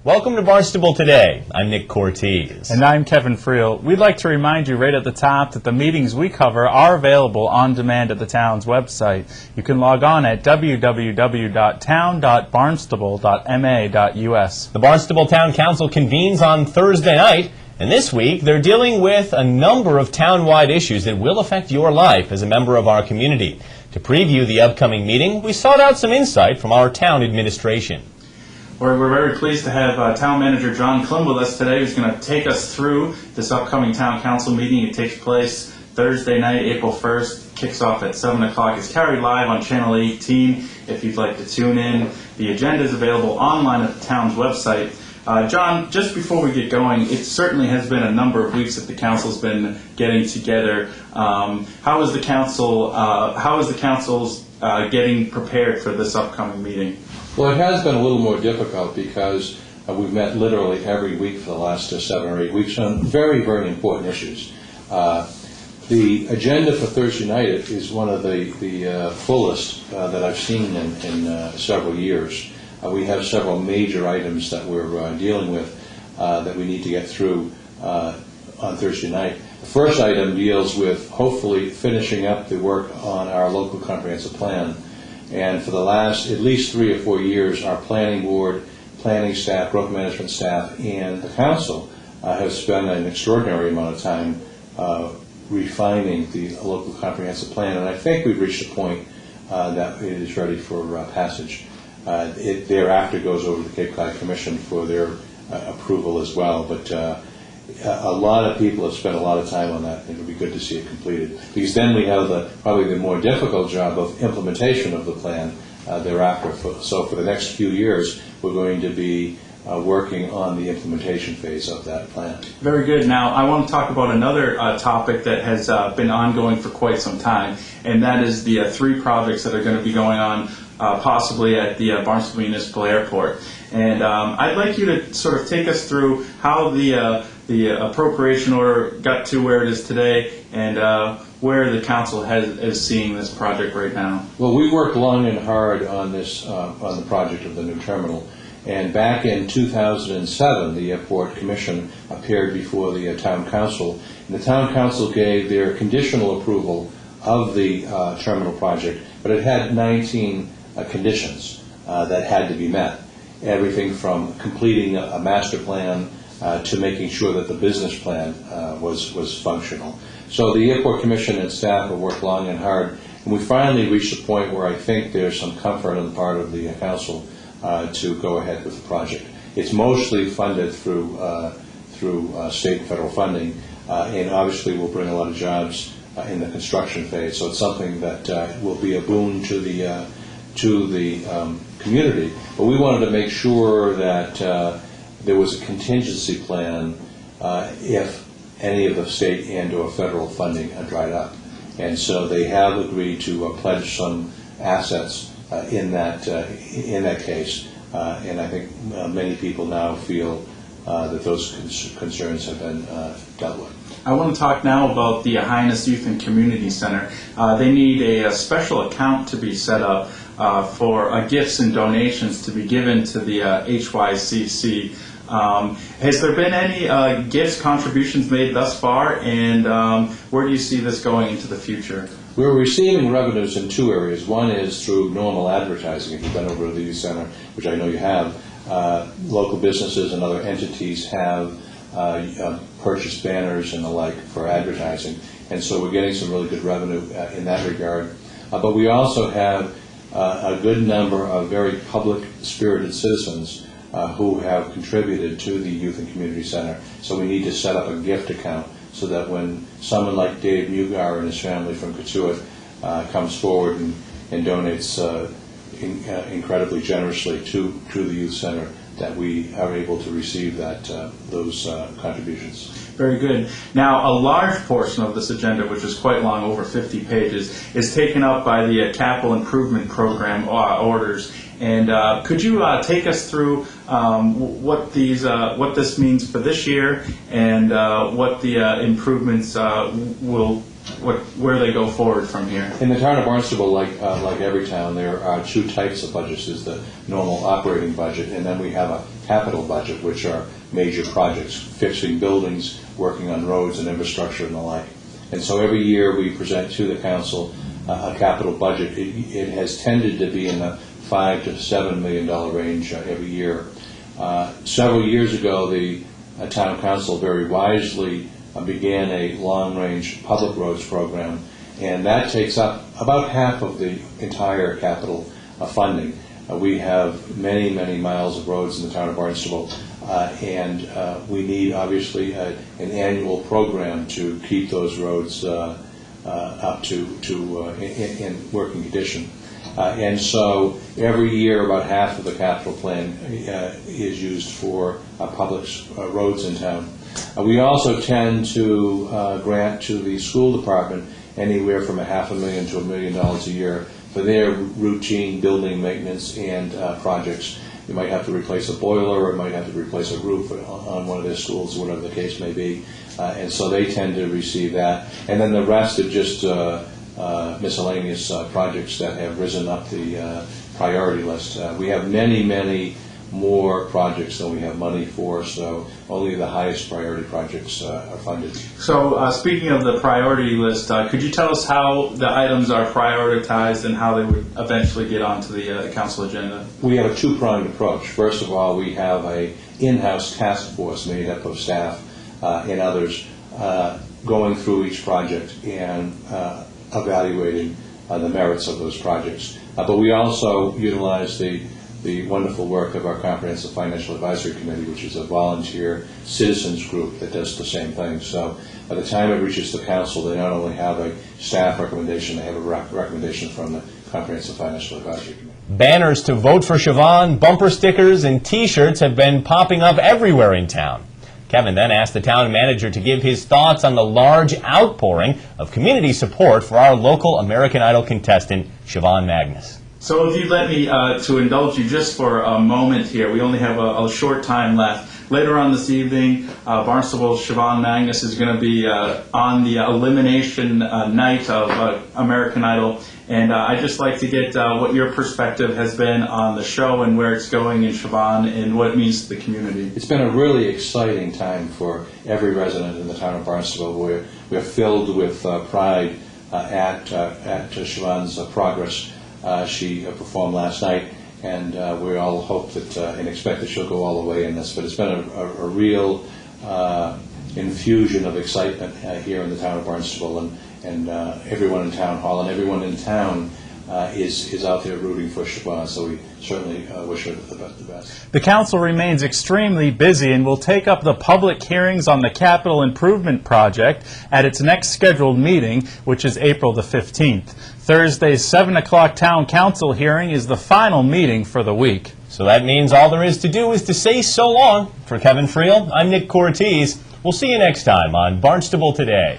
Welcome to Barnstable Today. I'm Nick Cortez. And I'm Kevin Friel. We'd like to remind you right at the top that the meetings we cover are available on demand at the town's website. You can log on at www.town.barnstable.ma.us. The Barnstable Town Council convenes on Thursday night, and this week they're dealing with a number of town-wide issues that will affect your life as a member of our community. To preview the upcoming meeting, we sought out some insight from our town administration. We're very pleased to have Town Manager John Klim with us today, who's going to take us through this upcoming Town Council meeting. It takes place Thursday night, April 1st, kicks off at 7 o'clock. It's carried live on Channel 18 if you'd like to tune in. The agenda is available online at the town's website. John, just before we get going, it certainly has been a number of weeks that the council's been getting together. How is the council's getting prepared for this upcoming meeting? Well, it has been a little more difficult because we've met literally every week for the last 7 or 8 weeks on very, very important issues. The agenda for Thursday night is one of the fullest that I've seen in several years. We have several major items that we're dealing with that we need to get through on Thursday night. The first item deals with hopefully finishing up the work on our local comprehensive plan. And for the last at least 3 or 4 years, our planning board, planning staff, growth management staff, and the council have spent an extraordinary amount of time refining the local comprehensive plan. And I think we've reached a point that it is ready for passage. It thereafter goes over to the Cape Cod Commission for their approval as well. But a lot of people have spent a lot of time on that. It would be good to see it completed, because then we have probably the more difficult job of implementation of the plan thereafter. So for the next few years, we're going to be working on the implementation phase of that plan. Very good. Now, I want to talk about another topic that has been ongoing for quite some time, and that is the 3 projects that are going to be going on possibly at the Barnstable Municipal Airport. And I'd like you to sort of take us through how the appropriation order got to where it is today, and where the council is seeing this project right now. Well, we worked long and hard on this, on the project of the new terminal. And back in 2007, the Airport Commission appeared before the Town Council, and the Town Council gave their conditional approval of the terminal project, but it had 19 conditions that had to be met. Everything from completing a master plan to making sure that the business plan was functional. So the Airport Commission and staff have worked long and hard, and we finally reached a point where I think there's some comfort on the part of the council to go ahead with the project. It's mostly funded through state and federal funding, and obviously will bring a lot of jobs in the construction phase. So it's something that will be a boon to the community. But we wanted to make sure that there was a contingency plan if any of the state and or federal funding dried up. And so they have agreed to pledge some assets in that case. And I think many people now feel that those concerns have been dealt with. I want to talk now about the Highness Youth and Community Center. They need a special account to be set up for gifts and donations to be given to the HYCC. Has there been any gifts, contributions made thus far, and where do you see this going into the future? We're receiving revenues in 2 areas. One is through normal advertising. If you've been over to the youth center, which I know you have, local businesses and other entities have purchased banners and the like for advertising, and so we're getting some really good revenue in that regard. But we also have a good number of very public-spirited citizens who have contributed to the Youth and Community Center. So we need to set up a gift account so that when someone like Dave Mugar and his family from Katuitt comes forward and donates incredibly generously to the Youth Center, that we are able to receive those contributions. Very good. Now, a large portion of this agenda, which is quite long, over 50 pages, is taken up by the Capital Improvement Program orders. And could you take us through what this means for this year, and what the improvements will where they go forward from here. In the town of Barnstable, like every town, there are two types of budgets. There's the normal operating budget, and then we have a capital budget, which are major projects, fixing buildings, working on roads and infrastructure and the like. And so every year we present to the council a capital budget. It has tended to be in the $5 to $7 million range every year. Several years ago, the town council very wisely began a long-range public roads program, and that takes up about half of the entire capital funding. We have many, many miles of roads in the town of Barnstable, and we need, obviously, an annual program to keep those roads up to in working condition. And so every year about half of the capital plan is used for public roads in town. We also tend to grant to the school department anywhere from $500,000 to $1 million a year for their routine building maintenance and projects. You might have to replace a boiler, or might have to replace a roof on one of their schools, whatever the case may be. And so they tend to receive that. And then the rest are just miscellaneous projects that have risen up the priority list. We have many, many more projects than we have money for, so only the highest priority projects are funded. So speaking of the priority list, could you tell us how the items are prioritized and how they would eventually get onto the council agenda? We have a two-pronged approach. First of all, we have a in-house task force made up of staff and others going through each project and evaluating the merits of those projects. But we also utilize the wonderful work of our Comprehensive Financial Advisory Committee, which is a volunteer citizens group that does the same thing. So by the time it reaches the council, they not only have a staff recommendation, they have a recommendation from the Comprehensive Financial Advisory Committee. Banners to vote for Siobhan, bumper stickers, and T-shirts have been popping up everywhere in town. Kevin then asked the town manager to give his thoughts on the large outpouring of community support for our local American Idol contestant, Siobhan Magnus. So if you'd let me to indulge you just for a moment here, we only have a short time left. Later on this evening, Barnstable's Siobhan Magnus is going to be on the elimination night of American Idol, and I'd just like to get what your perspective has been on the show and where it's going in Siobhan and what it means to the community. It's been a really exciting time for every resident in the town of Barnstable. We're filled with pride at Siobhan's progress. She performed last night, and we all hope that and expect that she'll go all the way in this. But it's been a real infusion of excitement here in the town of Barnstable, and everyone in town hall and everyone in town is out there rooting for Siobhan. So we certainly wish her the best. The council remains extremely busy and will take up the public hearings on the capital improvement project at its next scheduled meeting, which is April the 15th. Thursday's 7 o'clock town council hearing is the final meeting for the week. So that means all there is to do is to say so long. For Kevin Friel, I'm Nick Cortese. We'll see you next time on Barnstable Today.